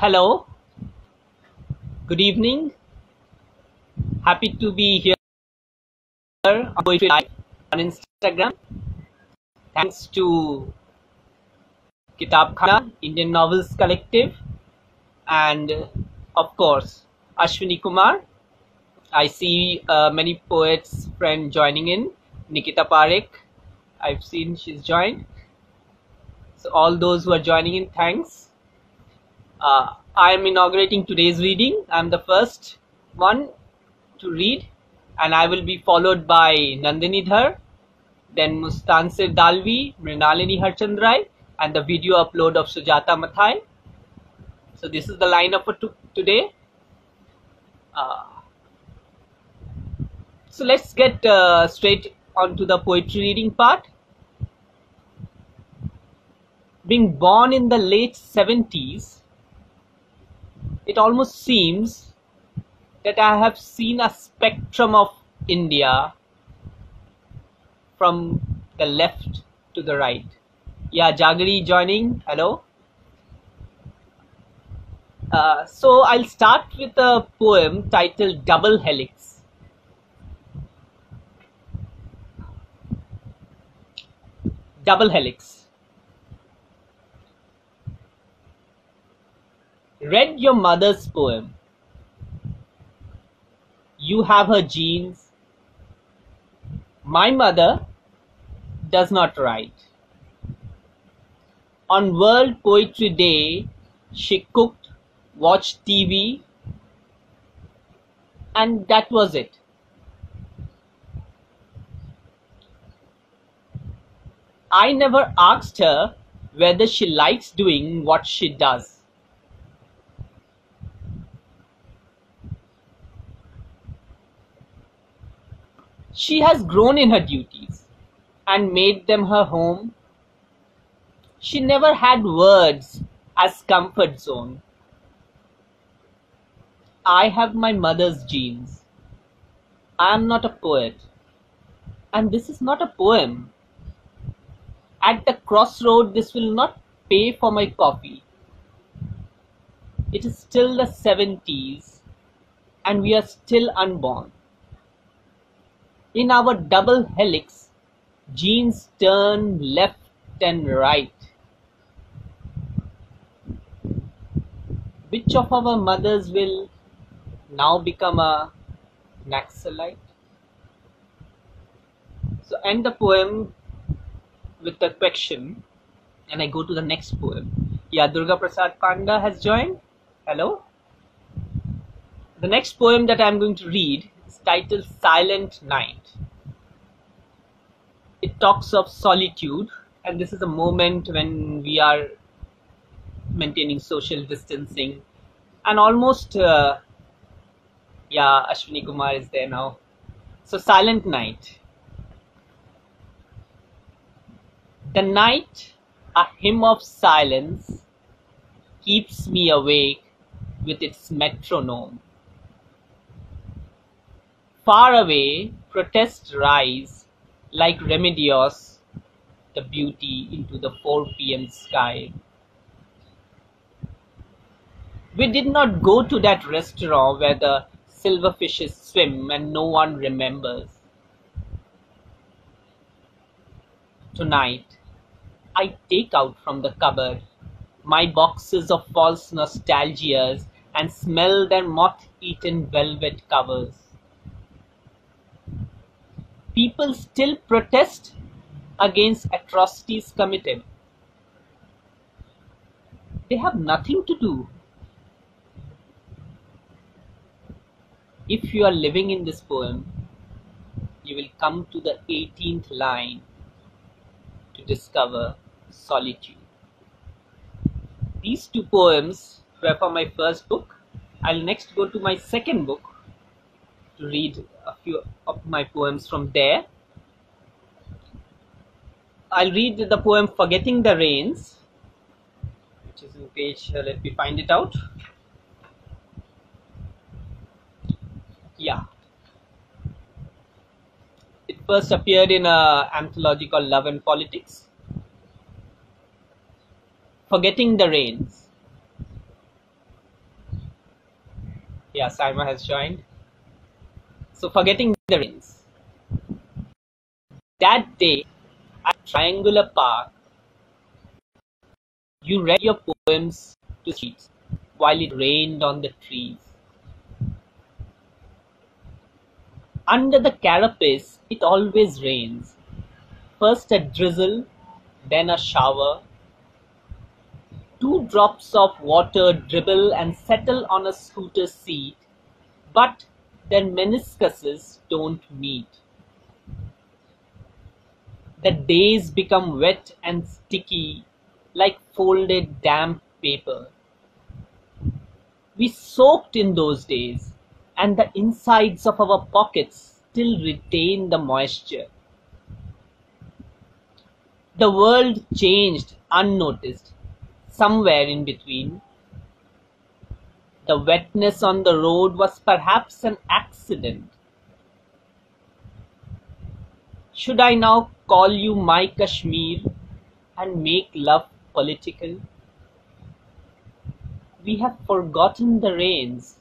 Hello, good evening. Happy to be here on Poetry Live on Instagram. Thanks to Kitab Khana, Indian Novels Collective, and of course, Ashwini Kumar. I see many poets friend joining in. Nikita Parekh, I've seen she's joined. So all those who are joining in, thanks. I am inaugurating today's reading. I'm the first one to read, and I will be followed by Nandini Dhar, then Mustansir Dalvi, Mrinalini Harchandrai, and the video upload of Sujata Mathai. So this is the lineup for today. Uh, so let's get straight onto the poetry reading part. Being born in the late 70s, it almost seems that I have seen a spectrum of India from the left to the right. Yeah, Jagari joining. Hello. So I'll start with a poem titled Double Helix. Double Helix. Read your mother's poem. You have her genes. My mother does not write. On World Poetry Day, she cooked, watched TV, and that was it. I never asked her whether she likes doing what she does. She has grown in her duties and made them her home. She never had words as comfort zone. I have my mother's genes. I am not a poet, and this is not a poem. At the crossroad, this will not pay for my coffee. It is still the 70s, and we are still unborn. In our double helix, genes turn left and right. Which of our mothers will now become a Naxalite? So end the poem with the question, and I go to the next poem. Yeah, Durga Prasad Panda has joined. Hello. The next poem that I'm going to read is titled Silent Night. It talks of solitude, and this is a moment when we are maintaining social distancing, and almost yeah, Ashwini Kumar is there now. So Silent Night. The night, a hymn of silence, keeps me awake with its metronome. Far away, protests rise like Remedios, the beauty into the 4 p.m. sky. We did not go to that restaurant where the silverfishes swim and no one remembers. Tonight, I take out from the cupboard my boxes of false nostalgias and smell their moth-eaten velvet covers. People still protest against atrocities committed. They have nothing to do. If you are living in this poem, you will come to the 18th line to discover solitude. These 2 poems were from my first book. I'll next go to my second book to read a few of my poems from there. I'll read the poem Forgetting the Rains, which is in page, let me find it out. Yeah. It first appeared in an anthology called Love and Politics. Forgetting the Rains. Yeah, Saima has joined. So, Forgetting the Rains. That day at Triangular Park, you read your poems to the streets while it rained on the trees. Under the carapace, it always rains. First a drizzle, then a shower. Two drops of water dribble and settle on a scooter seat, but their meniscuses don't meet. The days become wet and sticky like folded damp paper. We soaked in those days, and the insides of our pockets still retain the moisture. The world changed unnoticed, somewhere in between. The wetness on the road was perhaps an accident. Should I now call you my Kashmir and make love political? We have forgotten the rains.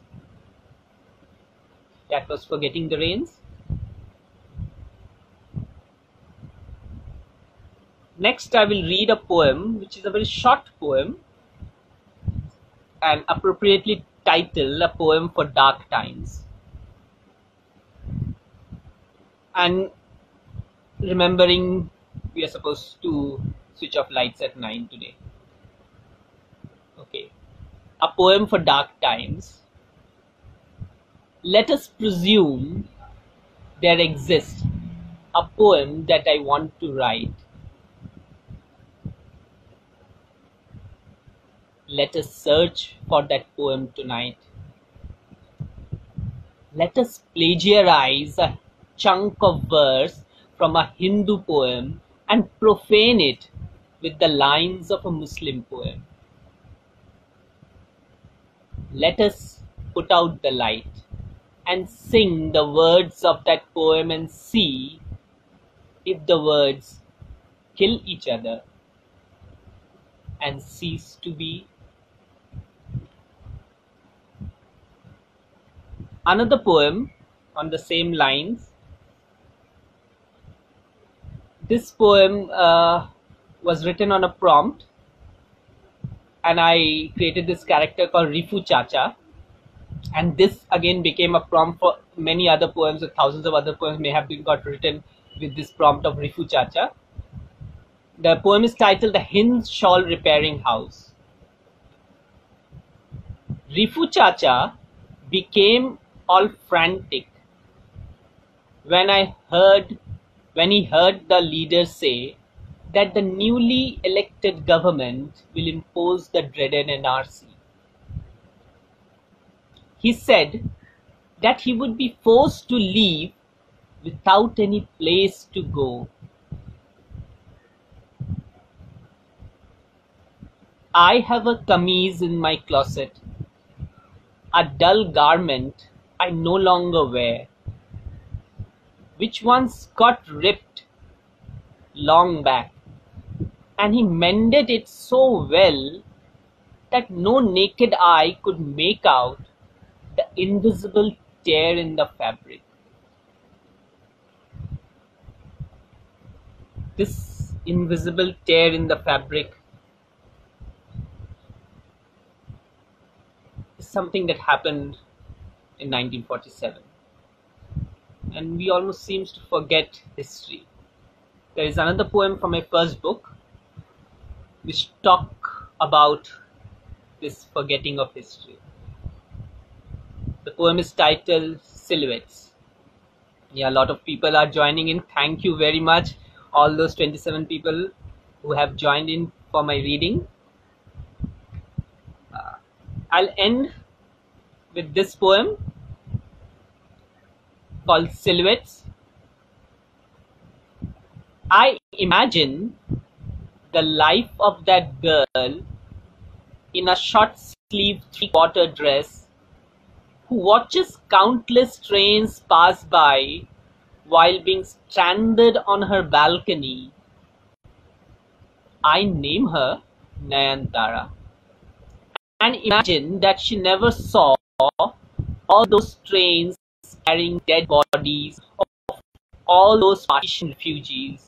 That was Forgetting the Rains. Next, I will read a poem, which is a very short poem and appropriately titled A Poem for Dark Times. And remembering we are supposed to switch off lights at 9 today. Okay. A poem for dark times. Let us presume there exists a poem that I want to write. Let us search for that poem tonight. Let us plagiarize a chunk of verse from a Hindu poem and profane it with the lines of a Muslim poem. Let us put out the light and sing the words of that poem and see if the words kill each other and cease to be. Another poem on the same lines. This poem was written on a prompt, and I created this character called Rifu Chacha, and this again became a prompt for many other poems, or thousands of other poems may have been got written with this prompt of Rifu Chacha. The poem is titled The Hind Shawl Repairing House. Rifu Chacha became all frantic when he heard the leader say that the newly elected government will impose the dreaded NRC. He said that he would be forced to leave without any place to go. I have a kameez in my closet, a dull garment I no longer wear, which once got ripped long back, and he mended it so well that no naked eye could make out the invisible tear in the fabric. This invisible tear in the fabric is something that happened in 1947. And we almost seems to forget history. There is another poem from my first book which talk about this forgetting of history. The poem is titled Silhouettes. Yeah, a lot of people are joining in. Thank you very much, all those 27 people who have joined in for my reading. I'll end with this poem called Silhouettes. I imagine the life of that girl in a short-sleeved three-quarter dress who watches countless trains pass by while being stranded on her balcony. I name her Nayantara and imagine that she never saw all those trains carrying dead bodies of all those partition refugees.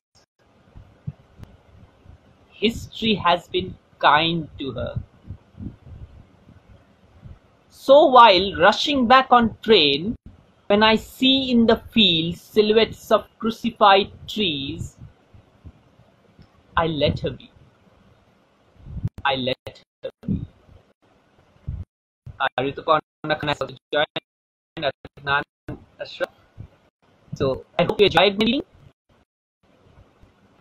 History has been kind to her. So while rushing back on train, when I see in the fields silhouettes of crucified trees, I let her be. I let her be. Ritukona Khan has also joined, Adnan Ashraf. So I hope you enjoyed my reading,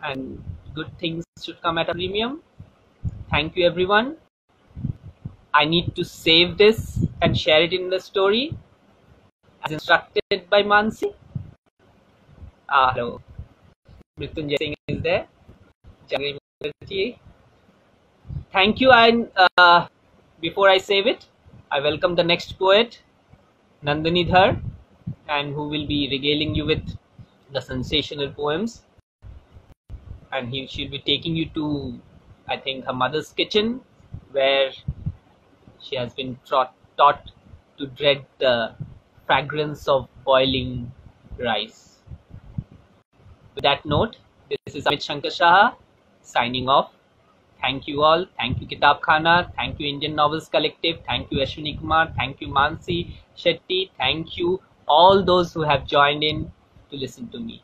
and good things should come at a premium. Thank you, everyone. I need to save this and share it in the story as instructed by Mansi. Hello. Mrityunjay Singh is there. Jagri Mukherjee. Thank you. And before I save it, I welcome the next poet, Nandini Dhar, and who will be regaling you with the sensational poems. And she'll be taking you to, I think, her mother's kitchen, where she has been taught to dread the fragrance of boiling rice. With that note, this is Amit Shankar Saha signing off. Thank you all. Thank you Kitab Khana. Thank you Indian Novels Collective. Thank you Ashwini Kumar. Thank you Mansi Shetty. Thank you all those who have joined in to listen to me.